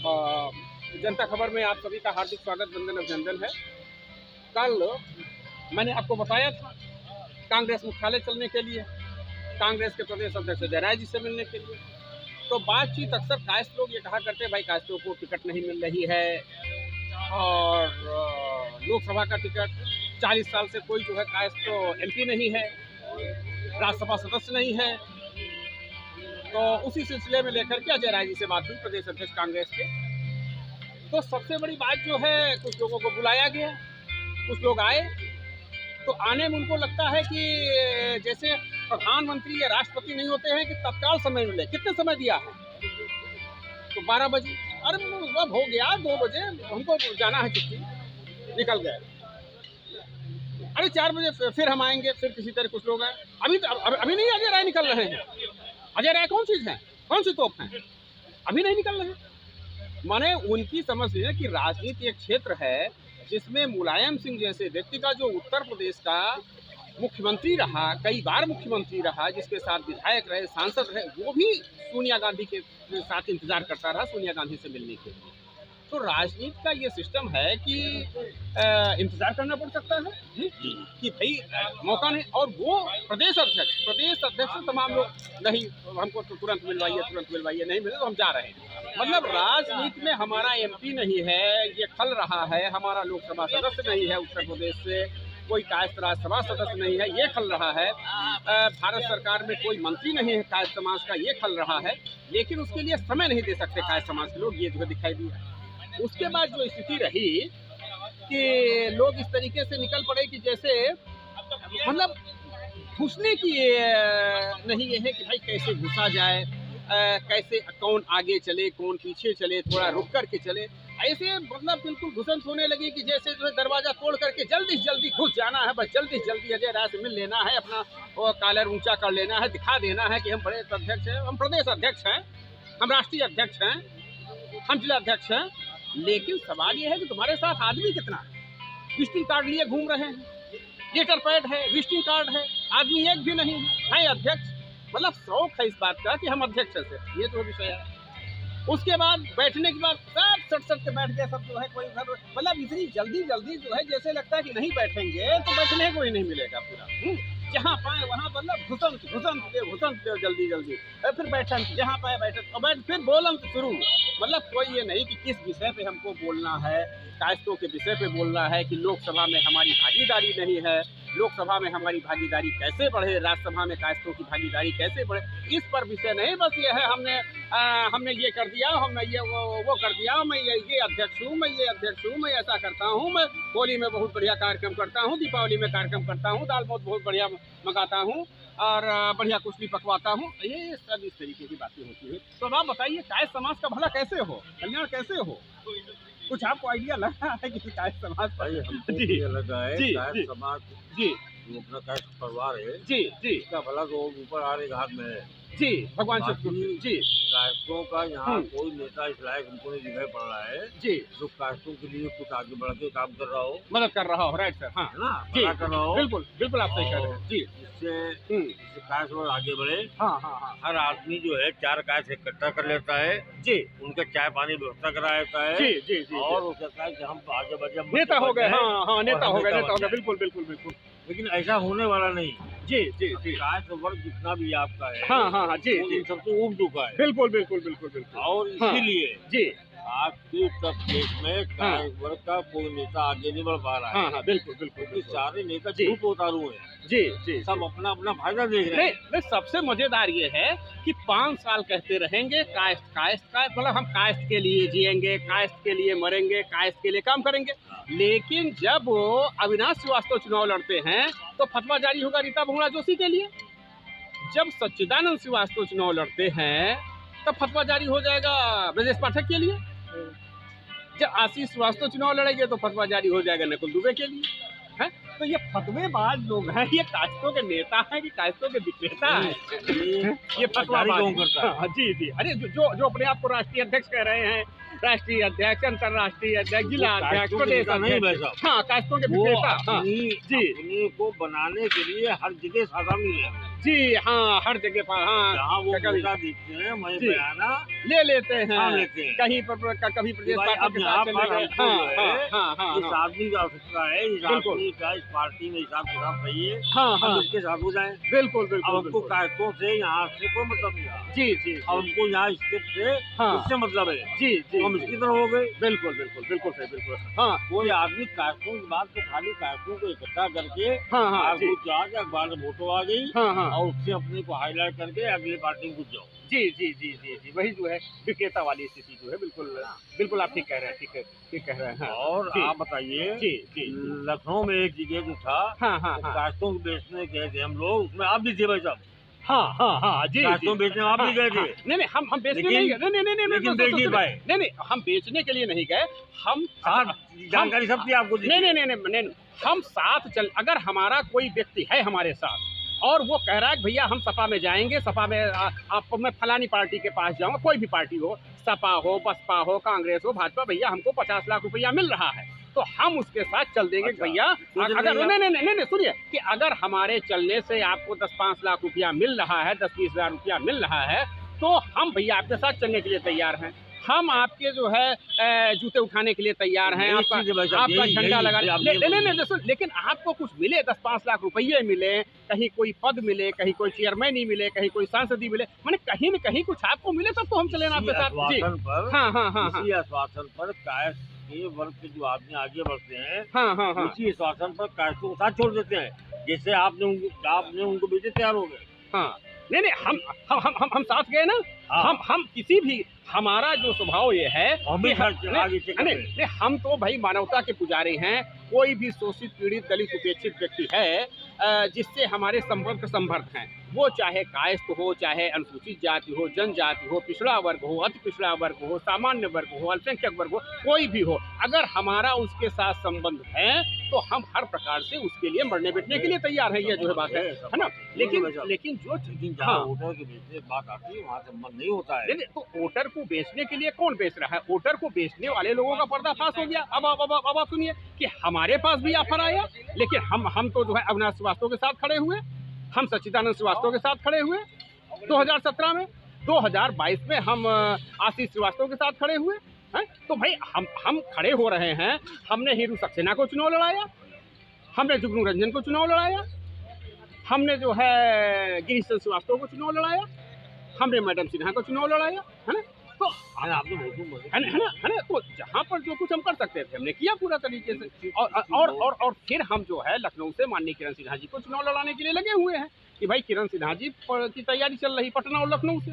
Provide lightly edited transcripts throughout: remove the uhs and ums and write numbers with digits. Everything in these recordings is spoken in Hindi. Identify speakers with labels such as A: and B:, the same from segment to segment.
A: जनता खबर में आप सभी का हार्दिक स्वागत, वंदन, अभिनंदन है। कल मैंने आपको बताया था कांग्रेस मुख्यालय चलने के लिए, कांग्रेस के प्रदेश अध्यक्ष जयराज जी से मिलने के लिए। तो बातचीत अक्सर कायस्थ लोग ये कहा करते हैं, भाई कायस्थों को टिकट नहीं मिल रही है और लोकसभा का टिकट 40 साल से कोई जो है कायस्थ तो MP नहीं है, राज्यसभा सदस्य नहीं है। तो उसी सिलसिले में लेकर के जयराज जी से बात हुई, प्रदेश अध्यक्ष कांग्रेस के। तो सबसे बड़ी बात जो है, कुछ लोगों को बुलाया गया, कुछ लोग आए। तो आने में उनको लगता है कि जैसे प्रधानमंत्री या राष्ट्रपति नहीं होते हैं कि तत्काल समय मिले। कितने समय दिया है? तो 12 बजे। अरे अब हो गया 2 बजे, हमको जाना है, छुट्टी, निकल गए। अरे 4 बजे फिर हम आएंगे, फिर किसी तरह कुछ लोग आए। अभी नहीं अजय राय निकल रहे हैं। अजय राय कौन चीज है, कौन सी तोप है? अभी नहीं निकल रहे। माने उनकी समझ लीजिए कि राजनीति एक क्षेत्र है जिसमें मुलायम सिंह जैसे व्यक्ति का, जो उत्तर प्रदेश का मुख्यमंत्री रहा, कई बार मुख्यमंत्री रहा, जिसके साथ विधायक रहे, सांसद रहे, वो भी सोनिया गांधी के साथ इंतजार करता रहा सोनिया गांधी से मिलने के लिए। तो राजनीति का ये सिस्टम है कि इंतजार करना पड़ सकता है कि भाई मौका नहीं। और वो प्रदेश अध्यक्ष तमाम लोग नहीं, हमको तो तुरंत मिलवाइए, नहीं मिले तो हम जा रहे हैं। मतलब राजनीति में हमारा MP नहीं है, ये खल रहा है। हमारा लोकसभा सदस्य नहीं है उत्तर प्रदेश से, कोई कायस्थ राज्यसभा सदस्य नहीं है, ये खल रहा है। भारत सरकार में कोई मंत्री नहीं है कायस्थ समाज का, ये खल रहा है। लेकिन उसके लिए समय नहीं दे सकते कायस्थ समाज के लोग, ये जो दिखाई दिया। उसके बाद जो स्थिति रही कि लोग इस तरीके से निकल पड़े कि जैसे मतलब घुसने की नहीं, ये है कि भाई कैसे घुसा जाए, कैसे कौन आगे चले, कौन पीछे चले, थोड़ा रुक करके चले, ऐसे मतलब बिल्कुल घुसंत होने लगी कि जैसे जो है दरवाजा तोड़ करके जल्दी से जल्दी घुस जाना है, बस जल्दी से जल्दी अजय राय से मिल लेना है, अपना वो कॉलर ऊंचा कर लेना है, दिखा देना है कि हम प्रदेश अध्यक्ष हैं, हम प्रदेश अध्यक्ष हैं, हम राष्ट्रीय अध्यक्ष हैं, हम जिला अध्यक्ष हैं। लेकिन सवाल ये है कि तुम्हारे साथ आदमी कितना है? विजिटिंग कार्ड लिए घूम रहे हैं, लेटर पैड है, विजिटिंग कार्ड है, आदमी एक भी नहीं है अध्यक्ष। मतलब शौक है इस बात का कि हम अध्यक्ष हैं, ये तो विषय है। उसके बाद बैठने के बाद सब सट के बैठ गए, सब जो है कोई उधर, मतलब इतनी जल्दी जो है जैसे लगता है कि नहीं बैठेंगे तो बैठने को ही नहीं मिलेगा पूरा। जहाँ पाए वहाँ मतलब घुसंत जल्दी फिर बैठन, जहाँ पाए बैठक, बैठ फिर बोलन शुरू। मतलब कोई ये नहीं कि किस विषय पे हमको बोलना है, कायस्थों के विषय पे बोलना है कि लोकसभा में हमारी भागीदारी नहीं है, लोकसभा में हमारी भागीदारी कैसे बढ़े, राज्यसभा में कायस्थों की भागीदारी कैसे बढ़े, इस पर विषय नहीं। बस ये है हमने ये कर दिया, हमने ये वो कर दिया, मैं ये अध्यक्ष हूँ, मैं ये अध्यक्ष हूँ, मैं ऐसा करता हूँ, मैं होली में बहुत बढ़िया कार्यक्रम करता हूँ, दीपावली में कार्यक्रम करता हूँ, दाल बहुत बढ़िया मंगाता हूँ और बढ़िया कुछ भी पकवाता हूँ। ये सब इस तरीके की बातें होती है। तो अब आप बताइए कायस्थ समाज का भला कैसे हो, कल्याण कैसे हो? कुछ आपको आइडिया लगा है कि कायस्थ समाज?
B: हमको ये लगा है कायस्थ समाज
A: जी,
B: जो अपना कायस्थ परिवार है
A: जी जी,
B: इसका भला तो ऊपर आ रहे घाट में है
A: जी, भगवान जी।
B: कायस्थों का यहाँ कोई नेता इस लायक हमको नहीं दिखाई पड़ रहा है
A: जी,
B: जो कायस्थों के लिए कुछ आगे बढ़ के काम कर रहा हो,
A: मदद कर रहा हो। राइट सर, हाँ
B: है ना,
A: जी,
B: भला कर रहा हो।
A: बिल्कुल आप सही कह रहे हैं जी।
B: इससे कायस्थ और आगे बढ़े।
A: हाँ,
B: हर आदमी जो है 4 कायस्थ इकट्ठा कर लेता है
A: जी,
B: उनके चाय पानी व्यवस्था करा देता है
A: जी,
B: और वो कहता है कि हम आगे बढ़े,
A: नेता हो गए। हाँ, नेता हो गए, बिल्कुल।
B: लेकिन ऐसा होने वाला नहीं।
A: जी,
B: कायस्थ वर्ग जितना भी आपका है,
A: हाँ, जी,
B: इन सबसे उब चुका है।
A: बिल्कुल।
B: और इसीलिए
A: जी,
B: आज के तक देश में कायस्थ वर्ग का कोई नेता आगे नहीं बढ़ पा रहा है।
A: हाँ, बिल्कुल।
B: क्योंकि सारे नेता
A: जी।
B: झूठ उतारू हैं।
A: जी,
B: सब अपना फायदा देख रहे हैं।
A: नहीं, सबसे मजेदार ये है कि 5 साल कहते रहेंगे कायस्थ, मतलब हम कायस्थ के लिए जिएंगे, कायस्थ के लिए मरेंगे, कायस्थ के लिए काम करेंगे। लेकिन जब अविनाश श्रीवास्तव चुनाव लड़ते हैं तो फतवा जारी होगा रीता बहुगुणा जोशी के लिए। जब सच्चिदानंद श्रीवास्तव चुनाव लड़ते हैं तब फतवा जारी हो जाएगा ब्रजेश पाठक के लिए। जब आशीष श्रीवास्तव चुनाव लड़ेंगे तो फतवा जारी हो जाएगा नकुल दुबे के लिए। है तो ये फतवेबाज लोग हैं, ये कायस्थों के नेता हैं कि कायस्थों के विक्रेता हैं? ये फतवाबाज करता है। जी, अरे जो अपने आप को राष्ट्रीय अध्यक्ष कह रहे हैं, राष्ट्रीय अध्यक्ष, अंतर्राष्ट्रीय अध्यक्ष, जिला अध्यक्ष, प्रदेश अध्यक्ष, हाँ कायस्थों के विक्रेता। जी,
B: को बनाने के लिए हर जगह साधा मिले।
A: जी हाँ, हर जगह पर हाँ
B: जहाँ वो
A: कभी
B: नेता दिखते हैं वहीं
A: जी।
B: बयाना
A: ले लेते हैं,
B: हाँ लेते हैं।
A: कहीं पर कभी प्रदेश
B: भाई
A: पार्टी
B: अब
A: के
B: यहाँ
A: साथ
B: पर
A: चले गए।
B: हमको
A: हाँ
B: जो
A: हाँ
B: है
A: हाँ हाँ
B: इस
A: हाँ
B: आदमी की आवश्यकता है, इस
A: बिल्कुल।
B: आदमी का इस पार्टी में हिसाब किताब सही है,
A: हाँ
B: हम
A: हाँ
B: इसके साथ हो जाएं।
A: बिल्कुल
B: अब
A: बिल्कुल
B: हमको
A: बिल्कुल।
B: कायदों से यहाँ से कोई मतलब नहीं रहा।
A: जी जी
B: अब
A: जी
B: हमको यहाँ स्टेट से
A: हाँ
B: उससे मतलब है,
A: जी जी
B: तो हम
A: जी।
B: इसकी तरफ हो गए।
A: बिल्कुल बिल्कुल बिल्कुल सही बिल्कुल हाँ
B: कोई आदमी कायदों की बात तो खाली कायदों को इकट्ठा करके
A: हाँ हाँ जी
B: आगे जा के अखबार में फोटो आ गई
A: हाँ हाँ
B: और उससे अपने को हाईलाइट करके अगले पार्टी में घुस जाओ।
A: जी जी जी जी जी वही जो है विक्रेता वाली स्थिति जो है बिल्कुल बिल्कुल आप ठीक कह रहे हैं, ठीक कह रहे हैं। हाँ
B: और
A: जी
B: आप बताइए,
A: जी जी
B: लखनऊ में एक जगह जो था
A: हाँ हाँ हाँ
B: कायदों को बेचने गए थे हम लोग, उसमें आप भी थे भाई साहब,
A: हाँ हाँ हाँ जी जी
B: कायदों बेचने आप भी गए थे।
A: नहीं हम बेचने
B: लेकिन-
A: नहीं गए नहीं
B: लेकिन बेच नहीं पाए।
A: नहीं हम बेचने के लिए नहीं गए। हम
B: हाँ जानकारी सब थी आपको।
A: नहीं हम साथ चल, अगर हमारा कोई व्यक्ति है हमारे साथ और वो कह रहा है कि भैया हम सपा में जाएंगे, सपा में आप मैं फलानी पार्टी के पास जाऊंगा, कोई भी पार्टी हो, सपा हो, बसपा हो, कांग्रेस हो, भाजपा, भैया हमको 50 लाख रुपया मिल रहा है तो हम उसके साथ चल देंगे।
B: अच्छा,
A: भैया अगर नहीं सुनिए कि अगर हमारे चलने से आपको 10-5 लाख रुपया मिल रहा है, 10-20 हजार रुपया मिल रहा है तो हम भैया आपके साथ चलने के लिए तैयार हैं। हम आपके जो है जूते उठाने के लिए तैयार हैं, आपका झंडा लगा लेकिन आपको कुछ मिले, 10-5 लाख रुपये मिले, कहीं कोई पद मिले, कहीं कोई चेयरमैन ही मिले, कहीं कोई सांसद ही मिले, मैंने कहीं न कहीं कुछ आपको मिले तब तो हम चले ना आपके साथ। जी हाँ हाँ हाँ
B: इसी आश्वासन पर कायद के वर्ग के जो आदमी आगे बढ़ते हैं,
A: हाँ हाँ हाँ
B: उसी आश्वासन पर कायदों को साथ छोड़ देते हैं, जिससे आपने उनको बेचे तैयार हो गए।
A: हाँ नहीं हम साथ गए ना।
B: हाँ।
A: हम किसी भी, हमारा जो स्वभाव ये है
B: हम भी
A: कि
B: आगे से करते हैं।
A: नहीं हम तो भाई मानवता के पुजारी हैं। कोई भी शोषित, पीड़ित, दलित, उपेक्षित व्यक्ति है जिससे हमारे संपर्क संबद्ध हैं, वो चाहे कायस्थ हो, चाहे अनुसूचित जाति हो, जनजाति हो, पिछड़ा वर्ग हो, अति पिछड़ा वर्ग हो, सामान्य वर्ग हो, अल्पसंख्यक वर्ग हो, कोई भी हो, अगर हमारा उसके साथ संबंध है तो हम हर प्रकार से उसके लिए मरने बैठने के लिए तैयार है। ये जो है बात है ना। लेकिन जो
B: जहाँ वोटर के बेचने की बात आती है वहाँ संबंध नहीं होता है।
A: नहीं तो वोटर को बेचने के लिए कौन बेच रहा है? वोटर को बेचने वाले लोगों का पर्दाफाश हो गया। अब आप सुनिए कि हमारे पास भी ऑफर आया, लेकिन हम तो जो है अविनाश श्रीवास्तव के साथ खड़े हुए, हम सच्चिदानंद श्रीवास्तव के साथ खड़े हुए 2017 में, 2022 में हम आशीष श्रीवास्तव के साथ खड़े हुए हैं। तो भाई हम खड़े हो रहे हैं। हमने हीरू सक्सेना को चुनाव लड़ाया, हमने जुगनू रंजन को चुनाव लड़ाया, हमने जो है गिरीश चंद्र श्रीवास्तव को चुनाव लड़ाया, हमने मैडम सिन्हा को चुनाव लड़ाया, है ना। तो
B: आपने
A: है ना। तो जहाँ पर जो कुछ हम कर सकते थे हमने किया पूरा तरीके से। और फिर हम जो है लखनऊ से माननीय किरण सिन्हा जी को चुनाव लड़ाने के लिए लगे हुए हैं कि भाई किरण सिन्हा जी की तैयारी चल रही पटना और लखनऊ से,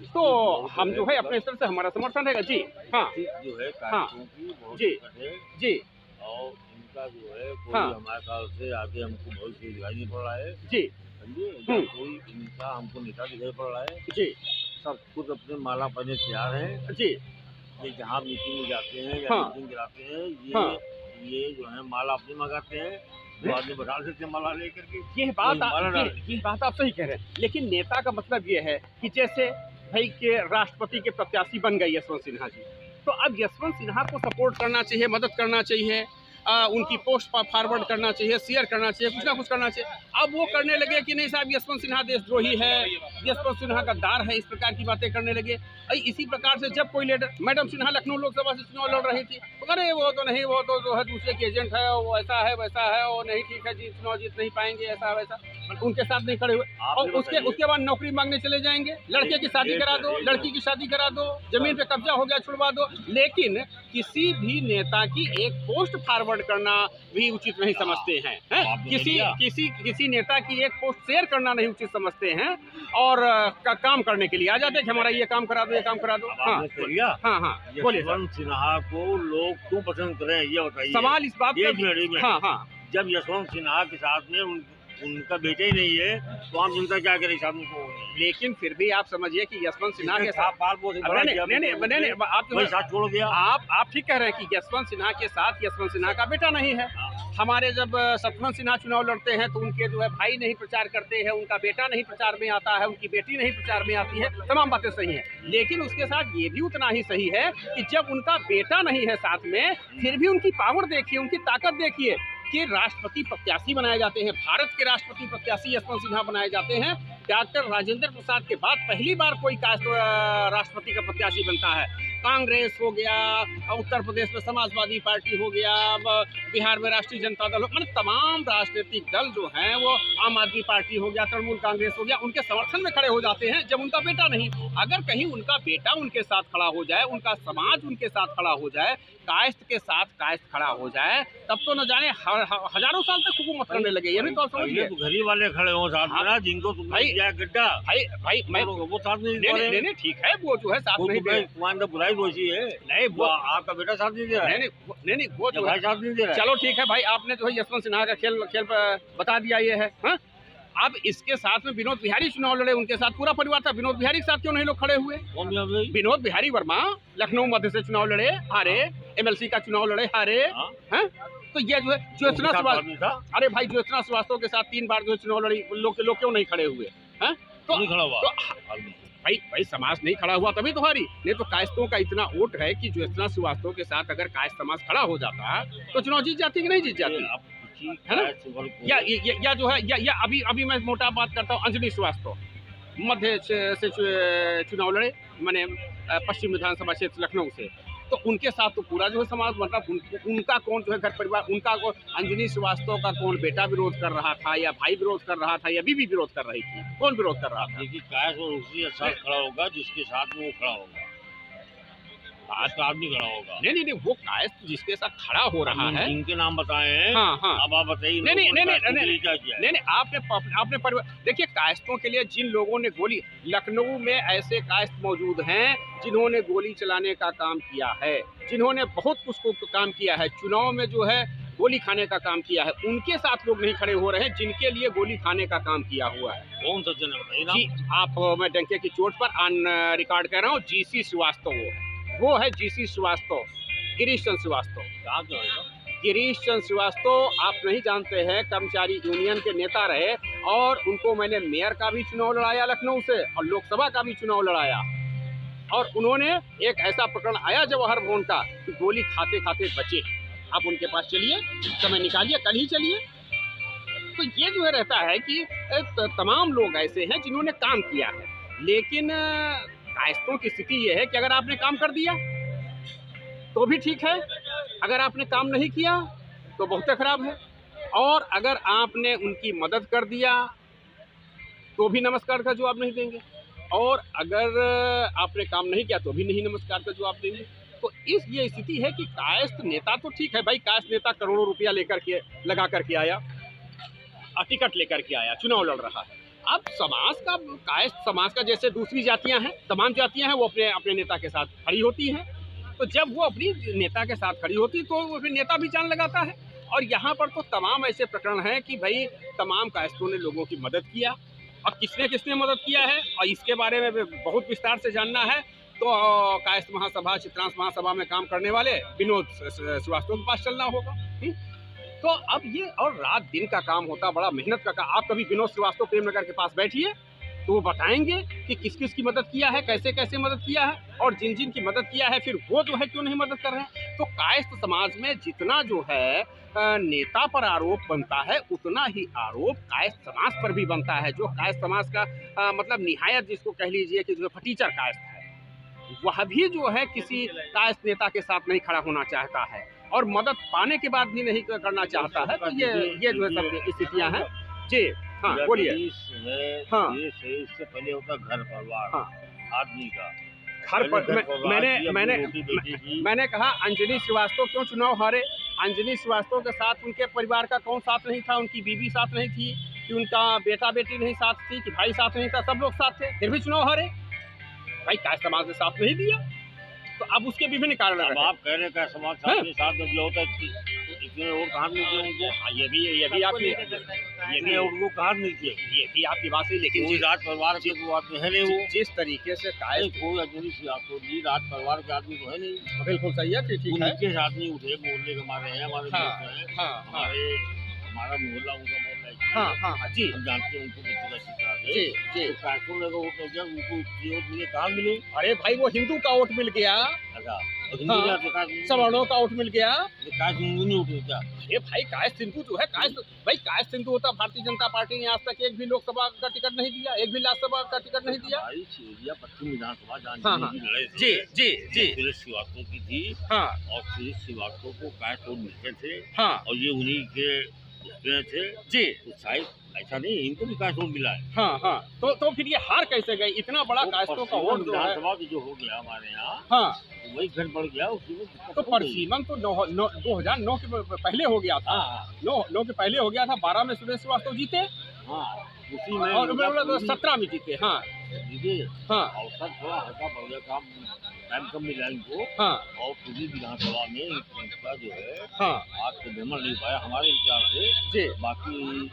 A: तो हम जो है अपने स्तर से हमारा समर्थन रहेगा। जी हाँ
B: जो है
A: हाँ
B: जी
A: जी
B: और इनका जो है कोई
A: हाँ।
B: हमारे ख्याल से आगे हमको भविष्य दिखाई नहीं पड़ रहा है
A: जी
B: समझे, कोई इनका हमको नेता दिखाई पड़ रहा है।
A: जी
B: सब कुछ अपने माला पहने तैयार है।
A: जी
B: ये जहाँ मीटिंग में जाते हैं या
A: हाँ।
B: मीटिंग कराते हैं,
A: हाँ।
B: ये जो है माला अपने मंगाते हैं, जो आदमी बैठा देते हैं माला लेकर के।
A: ये बात आप सही कह रहे हैं। लेकिन नेता का मतलब ये है कि जैसे भाई के राष्ट्रपति के प्रत्याशी बन गए यशवंत सिन्हा जी, तो अब यशवंत सिन्हा को सपोर्ट करना चाहिए, मदद करना चाहिए, उनकी पोस्ट पर फॉरवर्ड करना चाहिए, शेयर करना चाहिए, कुछ ना कुछ करना चाहिए। अब वो करने लगे कि नहीं साहब यशवंत सिन्हा देशद्रोही है, यशवंत सिन्हा गद्दार है, इस प्रकार की बातें करने लगे। इसी प्रकार से जब कोई लीडर, मैडम सिन्हा लखनऊ लोकसभा से चुनाव लड़ रही थी, अरे वो तो नहीं, वो तो जो है दूसरे के एजेंट है, वो ऐसा है वैसा है, वो नहीं ठीक है जी, चुनाव जीत नहीं पाएंगे, ऐसा वैसा, उनके साथ नहीं खड़े हुए। और उसके बाद नौकरी मांगने चले जाएंगे, लड़के की शादी करा दो, लड़की की शादी करा दो, जमीन पे कब्जा हो गया छुड़वा दो। लेकिन किसी भी नेता की एक पोस्ट फॉरवर्ड करना भी उचित नहीं समझते हैं, किसी नेता की एक पोस्ट शेयर करना नहीं उचित समझते हैं, और काम करने के लिए आ जाते हैं कि हमारा ये काम करा दो, ये काम करा दो। हाँ बोलिए।
B: यशवंत सिन्हा को लोग क्यों पसंद करें ये बताइए।
A: सवाल इस बात का। हाँ
B: जब यशवंत सिन्हा के साथ में उनका बेटा ही नहीं है तो आम जनता क्या करे साहब को।
A: लेकिन फिर भी आप समझिए कि यशवंत सिन्हा के साथ
B: साथ छोड़ दिया।
A: आप ठीक कह रहे हैं कि यशवंत सिन्हा के साथ यशवंत सिन्हा का बेटा नहीं है। हमारे जब सतवंत सिन्हा चुनाव लड़ते हैं तो उनके जो है भाई नहीं प्रचार करते हैं, उनका बेटा नहीं प्रचार में आता है, उनकी बेटी नहीं प्रचार में आती है, तमाम बातें सही हैं। लेकिन उसके साथ ये भी उतना ही सही है कि जब उनका बेटा नहीं है साथ में, फिर भी उनकी पावर देखिए, उनकी ताकत देखिए के राष्ट्रपति प्रत्याशी बनाए जाते हैं, भारत के राष्ट्रपति प्रत्याशी यशवंत सिन्हा बनाए जाते हैं। डॉक्टर राजेंद्र प्रसाद के बाद पहली बार कोई कास्ट राष्ट्रपति का प्रत्याशी बनता है। कांग्रेस हो गया, उत्तर प्रदेश में समाजवादी पार्टी हो गया, बिहार में राष्ट्रीय जनता दल हो, मतलब तमाम राजनीतिक दल जो हैं वो आम आदमी पार्टी हो गया, तृणमूल कांग्रेस हो गया, उनके समर्थन में खड़े हो जाते हैं जब उनका बेटा नहीं। अगर कहीं उनका बेटा उनके साथ खड़ा हो जाए, उनका समाज उनके साथ खड़ा हो जाए, कायस्थ के साथ कायस्थ खड़ा हो जाए, तब तो न जाने हजारों साल तक हुकूमत करने लगे। ये भी तो आप समझिए,
B: गरीब वाले खड़े हो साथ में ना, जिनको
A: भाई
B: गड्ढा
A: भाई मैं
B: वो साथ नहीं
A: नहीं ठीक है, वो जो है साथ नहीं दे,
B: तुम्हारे बुराई दोषी है। नहीं, वो आपका बेटा साथ नहीं दे रहा है।
A: नहीं वो जो है
B: साथ नहीं दे रहा है।
A: चलो ठीक है भाई, आपने जो है यशवंत सिन्हा का खेल बता दिया ये है। हाँ, अब इसके साथ में विनोद बिहारी चुनाव लड़े, उनके साथ पूरा परिवार था। विनोद बिहारी के साथ क्यों नहीं लोग खड़े हुए? विनोद बिहारी वर्मा लखनऊ मध्य से चुनाव लड़े, हारे। MLC का चुनाव लड़े, हारे। हैं? तो ये जो है ज्योत्सना श्रीवास्तव, अरे भाई ज्योत्सना श्रीवास्तव के साथ 3 बार जो चुनाव लड़ी, लोग क्यों नहीं खड़े हुए? हैं? तो नहीं खड़ा हुआ भाई समाज नहीं खड़ा हुआ तभी तो हारी। नहीं तो कायस्थों का इतना वोट है कि ज्योत्सना श्रीवास्तव के साथ अगर कायस्थ समाज खड़ा हो जाता तो चुनाव जीत जाती कि नहीं जीत जाती, है ना? या जो है या अभी मैं मोटा बात करता हूँ, अंजलि श्रीवास्तव मध्य से चुनाव लड़े, मैंने पश्चिम विधानसभा क्षेत्र लखनऊ से, तो उनके साथ तो पूरा जो है समाज, मतलब उनका कौन जो है घर परिवार, उनका को अंजलि श्रीवास्तव का कौन बेटा विरोध कर रहा था, या भाई विरोध कर रहा था, या बीवी विरोध कर रही थी, कौन विरोध कर रहा था?
B: देखिए कायस्थ और उसी के साथ खड़ा होगा जिसके साथ वो खड़ा होगा, कायस्थ आदमी खड़ा होगा।
A: नहीं वो कायस्थ जिसके साथ खड़ा हो रहा है,
B: जिनके नाम बताए हैं।
A: हाँ
B: अब आप बताइए।
A: नहीं आपने परिवार देखिए, कायस्थों के लिए जिन लोगों ने गोली, लखनऊ में ऐसे कायस्थ मौजूद हैं जिन्होंने गोली चलाने का काम किया है, जिन्होंने बहुत कुछ को काम किया है, चुनाव में जो है गोली खाने का काम किया है, उनके साथ लोग नहीं खड़े हो रहे हैं जिनके लिए गोली खाने का काम किया हुआ है।
B: कौन सा जन बताइए ना?
A: जी आप, मैं डंके की चोट पर ऑन रिकॉर्ड कर रहा हूँ, GC श्रीवास्तव वो है GC श्रीवास्तव, गिरीश चंद्र श्रीवास्तव। गिरीश चंद्र श्रीवास्तव आप नहीं जानते हैं, कर्मचारी यूनियन के नेता रहे, और उनको मैंने मेयर का भी चुनाव लड़ाया लखनऊ से, और लोकसभा का भी चुनाव लड़ाया। और उन्होंने एक ऐसा प्रकरण आया जवाहर भवन का कि गोली खाते खाते बचे। आप उनके पास चलिए, समय निकालिए, कल ही चलिए। तो ये जो है रहता है कि तमाम लोग ऐसे हैं जिन्होंने काम किया है, लेकिन कायस्थों की स्थिति ये है कि अगर आपने काम कर दिया तो भी ठीक है, अगर आपने काम नहीं किया तो बहुत खराब है, और अगर आपने उनकी मदद कर दिया तो भी नमस्कार का जवाब नहीं देंगे, और अगर आपने काम नहीं किया तो भी नहीं नमस्कार का जवाब देंगे। तो ये स्थिति है कि कायस्थ नेता तो ठीक है भाई, कायस्थ नेता करोड़ों रुपया लेकर के लगा करके आया, टिकट लेकर के आया, चुनाव लड़ रहा है। अब समाज का, कायस्थ समाज का जैसे दूसरी जातियां हैं, तमाम जातियां हैं, वो अपने नेता के साथ खड़ी होती हैं। तो जब वो अपनी नेता के साथ खड़ी होती तो वो फिर नेता भी जान लगाता है। और यहाँ पर तो तमाम ऐसे प्रकरण हैं कि भाई तमाम कायस्थों ने लोगों की मदद किया, और किसने किसने मदद किया है, और इसके बारे में बहुत विस्तार से जानना है तो कायस्थ महासभा, चित्रांश महासभा में काम करने वाले विनोद श्रीवास्तव के पास चलना होगा। तो अब ये और रात दिन का काम होता, बड़ा मेहनत का काम। आप कभी विनोद श्रीवास्तव प्रेमनगर के पास बैठिए तो वो बताएंगे कि किस किस की मदद किया है, कैसे कैसे मदद किया है, और जिन जिन की मदद किया है फिर वो जो है क्यों नहीं मदद कर रहे हैं। तो कायस्थ समाज में जितना जो है नेता पर आरोप बनता है, उतना ही आरोप कायस्थ समाज पर भी बनता है, जो कायस्थ समाज का मतलब निहायत जिसको कह लीजिए कि जो फटीचर कायस्थ है, वह भी जो है किसी कायस्थ नेता के साथ नहीं खड़ा होना चाहता है, और मदद पाने के बाद भी नहीं करना चाहता है। तो ये जो है सब स्थितियाँ हैं। जी हाँ बोलिए। हाँ
B: इससे पहले होता घर परिवार, हाँ आदमी का
A: घर पर। मैंने कहा अंजलि श्रीवास्तव क्यों चुनाव हारे? अंजलि श्रीवास्तव के साथ उनके परिवार का कौन साथ नहीं था? उनकी बीवी साथ नहीं थी, कि उनका बेटा बेटी नहीं साथ थी, कि भाई साथ नहीं था, सब लोग साथ थे, फिर भी चुनाव हारे। भाई कायस्थ समाज ने साथ नहीं दिया, तो अब उसके विभिन्न कारण हैं।
B: आप कह रहे हैं समाज साथ में दिया होता है, इतने और कहाँ मिलते हैं उनको?
A: ये भी आपकी, ये भी
B: उनको कहाँ मिलती है?
A: ये भी आपकी बात है, लेकिन
B: जिस राज परिवार के तो आदमी है नहीं, वो जिस
A: तरीके से कायस्थ
B: कोई अंजलि श्रीवास्तव जी राज परिवार के आदमी तो है नहीं।
A: बिल्कुल सही है, ठीक है।
B: उनके आदमी उठे, मोहल्ले के हमारे हैं, हमारे हमारा मोहल्ला उनका मोहल्ला है।
A: हाँ जी,
B: हम जानते हैं उनको किसी का शिक्षा है।
A: जी
B: तो कायस्थों ने वोट दिया, उनको वोट मिले, कहाँ मिले?
A: अरे भाई वो हिंदू का वोट मिल गया।
B: अच्छा और हिंदू
A: हाँ।
B: यहाँ तो काश
A: सवर्णों का वोट मिल गया।
B: हिंदू नहीं उठे क्या?
A: अरे भाई काश सिंधु जो है काश सिंधु होता, भारतीय जनता पार्टी ने आज तक एक भी लोकसभा का टिकट नहीं दिया, एक भी राज्यसभा का टिकट नहीं दिया।
B: हमारी सीरिया पश्चिम विधानसभा
A: हाँ, हाँ।
B: की लड़ाई थी।
A: जी जी जी।
B: सुरेश श्रीवास्तव की थी
A: हाँ
B: और सुरेश श्रीवास्तव को काश वोट मिलते थे
A: हाँ
B: और ये उन्हीं के उसमें थे।
A: जी।
B: तो शायद ऐसा नहीं, इनको भी काश वोट मिला है।
A: हाँ हाँ। तो फिर ये हार कैसे गई? इतना बड़ा कायस्थों का वोट जो है।
B: विधानसभा जो हो गया हमारे यहाँ,
A: हाँ
B: वही घर बढ़ गया, उसी में दिक्कत
A: तो
B: हो गई।
A: परसीमन तो 2009 के पहले हो गया था।
B: हाँ
A: 9 के पहले हो गया था। 12 में सुरेश श्रीवास्तव जीते
B: हाँ, उसी में
A: और 17 में जीते। हाँ
B: दीजिए
A: हाँ
B: अवसर थोड़ा हल्का बढ़ गया, काम टाइम कम मिला इनको।
A: हाँ
B: और पूरी विधानसभा में इनका जो है
A: हाँ
B: आज तो भ्रमण नहीं पाया हमारे विचार से।
A: जी
B: बाकी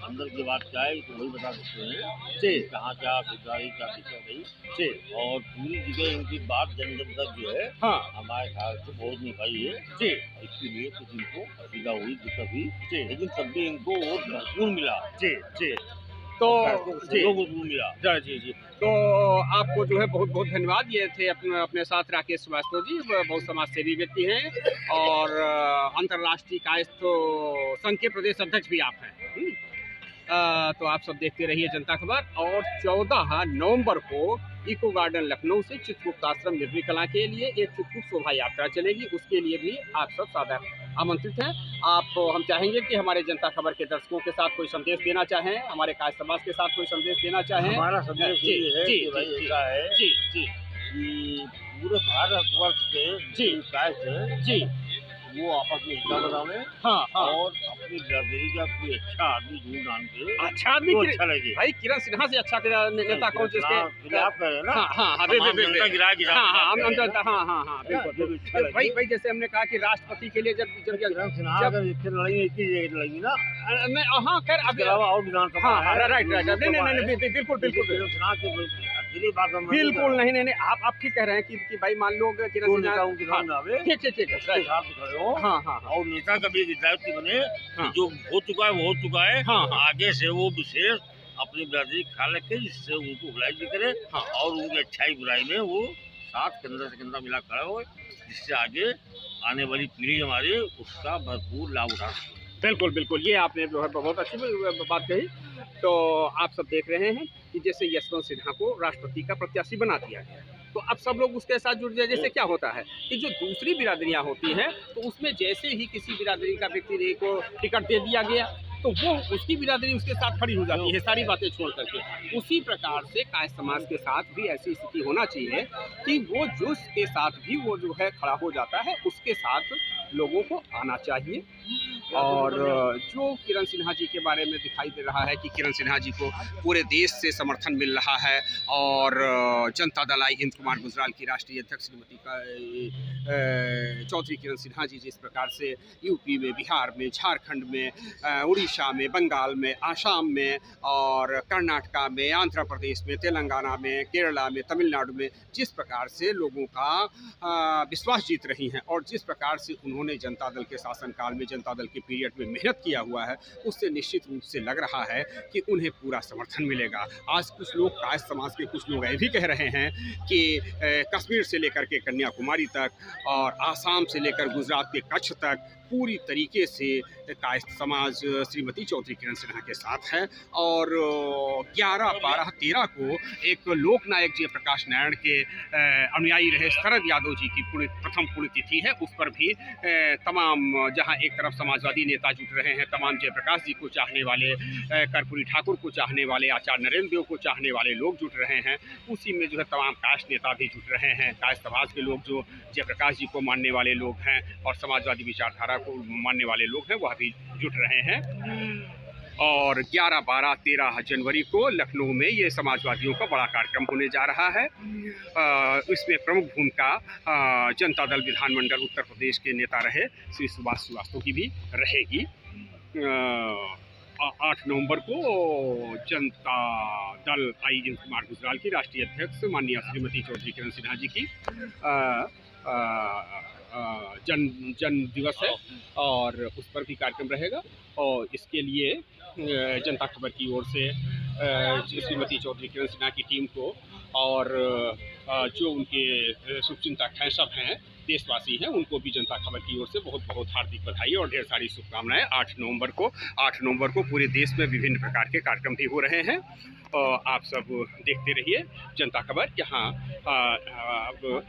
B: अंदर की बात क्या है तो वही बता सकते हैं
A: जी
B: कहाँ क्या सुधारी क्या दिक्कत रही।
A: जी।
B: और पूरी जगह इनकी बात जन जन तक जो है
A: हाँ
B: हमारे ख्याल से बहुत नहीं पाई है।
A: जी
B: इसके लिए कुछ इनको असुविधा हुई, दिक्कत हुई,
A: जी
B: लेकिन तब भी इनको वोट भरपूर मिला।
A: जी जी। तो जी
B: भरपूर मिला।
A: जी जी। तो आपको जो है बहुत बहुत धन्यवाद। ये थे अपने साथ राकेश श्रीवास्तव जी, बहुत समाज सेवी व्यक्ति हैं और अंतर्राष्ट्रीय कायस्थ संघ के प्रदेश अध्यक्ष भी आप हैं। तो आप सब देखते रहिए जनता खबर। और 14 नवंबर को इको गार्डन लखनऊ से चित्रगुप्त आश्रम निर्विकला के लिए एक चित्रकूट शोभा यात्रा चलेगी, उसके लिए भी आप सब सादर आमंत्रित हैं। आप हम चाहेंगे कि हमारे जनता खबर के दर्शकों के साथ कोई संदेश देना चाहें, हमारे कायस्थ समाज के साथ कोई संदेश देना चाहें।
B: हमारा संदेश
A: जी,
B: ये है
A: जी,
B: कि भाई
A: जी,
B: ऐसा है
A: जी जी
B: कि पूरे भारतवर्ष के
A: जी।
B: जो कायस्थ हैं
A: जी
B: वो आपस में हिस्सा बनावे
A: हाँ हाँ।
B: और अपनी बिरादरी का कोई अच्छा आदमी ढूंढ ढांढ के
A: अच्छा आदमी
B: तो अच्छा लगे।
A: भाई किरण सिन्हा से अच्छा नेता कौन जिसके
B: आप कह रहे हैं ना।
A: हाँ हाँ हाँ
B: तमाम जनता की राय के साथ
A: हाँ हाँ
B: बात कर रहे हैं।
A: हाँ हाँ हाँ बिल्कुल भाई जैसे हमने कहा कि राष्ट्रपति के लिए जब
B: किरण सिन्हा अगर इससे लड़ेंगे एक ही जगह लड़ेंगी ना,
A: नहीं हाँ खैर
B: इसके
A: अभी
B: अलावा और विधानसभा
A: हाँ हाँ
B: है,
A: राइट राइट नहीं बिल्कुल बिल्कुल
B: किरण सिन्हा के अकेली बात हम
A: बिल्कुल नहीं आप ठीक कह रहे हैं कि भाई मान लो किरण सिन्हा ठीक
B: ठीक
A: है
B: खड़े हो
A: हाँ हाँ
B: और नेता का भी एक दायित्व बने
A: हाँ।
B: कि जो हो चुका है वो हो चुका है।
A: हाँ, हाँ।
B: आगे से वो विशेष अपनी बिरादरी का ख्याल रखे, जिससे उनको भलाई भी करे
A: हाँ।
B: और उनकी अच्छाई बुराई में वो साथ कंधा से कंधा मिला खड़ा हो, जिससे आगे आने वाली पीढ़ी हमारी उसका भरपूर लाभ उठा सके।
A: बिल्कुल बिल्कुल, ये आपने जो है बहुत अच्छी बात कही। तो आप सब देख रहे हैं कि जैसे यशवंत सिन्हा को राष्ट्रपति का प्रत्याशी बना दिया गया, तो अब सब लोग उसके साथ जुड़ जाए। जैसे क्या होता है कि जो दूसरी बिरादरियां होती हैं तो उसमें जैसे ही किसी बिरादरी का व्यक्ति को टिकट दे दिया गया तो वो उसकी बिरादरी उसके साथ खड़ी हो जाती है सारी बातें छोड़ करके। उसी प्रकार से कायस्थ समाज के साथ भी ऐसी स्थिति होना चाहिए कि वो जिसके साथ भी वो जो है खड़ा हो जाता है उसके साथ लोगों को आना चाहिए। और जो किरण सिन्हा जी के बारे में दिखाई दे रहा है कि किरण सिन्हा जी को पूरे देश से समर्थन मिल रहा है और जनता दल आई हिंद कुमार गुजराल की राष्ट्रीय अध्यक्ष श्रीमती चौधरी किरण सिन्हा जी जिस प्रकार से यूपी में, बिहार में, झारखंड में, उड़ीसा में, बंगाल में, आसाम में और कर्नाटका में, आंध्र प्रदेश में, तेलंगाना में, केरला में, तमिलनाडु में जिस प्रकार से लोगों का विश्वास जीत रही हैं और जिस प्रकार से उन्होंने जनता दल के शासनकाल में, जनता दल के पीरियड में मेहनत किया हुआ है, उससे निश्चित रूप से लग रहा है कि उन्हें पूरा समर्थन मिलेगा। आज कुछ लोग कायस्थ समाज के कुछ लोग ये भी कह रहे हैं कि कश्मीर से लेकर के कन्याकुमारी तक और आसाम से लेकर गुजरात के कच्छ तक पूरी तरीके से कायस्थ समाज श्रीमती चौधरी किरण सिन्हा के साथ है। और 11, 12, 13 को एक लोकनायक जयप्रकाश नारायण के अनुयायी रहे शरद यादव जी की प्रथम पुण्यतिथि है, उस पर भी तमाम जहां एक तरफ समाजवादी नेता जुट रहे हैं, तमाम जयप्रकाश जी को चाहने वाले, कर्पूरी ठाकुर को चाहने वाले, आचार्य नरेंद्र देव को चाहने वाले लोग जुट रहे हैं। उसी में जो है तमाम कायस्थ नेता भी जुट रहे हैं, कायस्थ समाज के लोग जो जयप्रकाश जी को मानने वाले लोग हैं और समाजवादी विचारधारा को मानने वाले लोग हैं वह भी जुट रहे हैं। और 11, 12, 13 जनवरी को लखनऊ में ये समाजवादियों का बड़ा कार्यक्रम होने जा रहा है। इसमें प्रमुख भूमिका जनता दल विधानमंडल उत्तर प्रदेश के नेता रहे श्री सुभाष श्रीवास्तव की भी रहेगी। 8 नवंबर को जनता दल आई हिंद कुमार गुजराल की राष्ट्रीय अध्यक्ष माननीय श्रीमती चौधरी किरण सिन्हा जी की जन्म दिवस है और उस पर भी कार्यक्रम रहेगा। और इसके लिए जनता खबर की ओर से श्रीमती चौधरी किरण सिन्हा की टीम को और जो उनके शुभचिंतक हैं सब हैं देशवासी हैं उनको भी जनता खबर की ओर से बहुत बहुत हार्दिक बधाई और ढेर सारी शुभकामनाएं। 8 नवंबर को पूरे देश में विभिन्न प्रकार के कार्यक्रम भी हो रहे हैं और आप सब देखते रहिए जनता खबर। यहाँ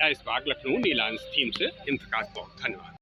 A: ऐशबाग लखनऊ नीलांश थीम से इंतकाज। बहुत धन्यवाद।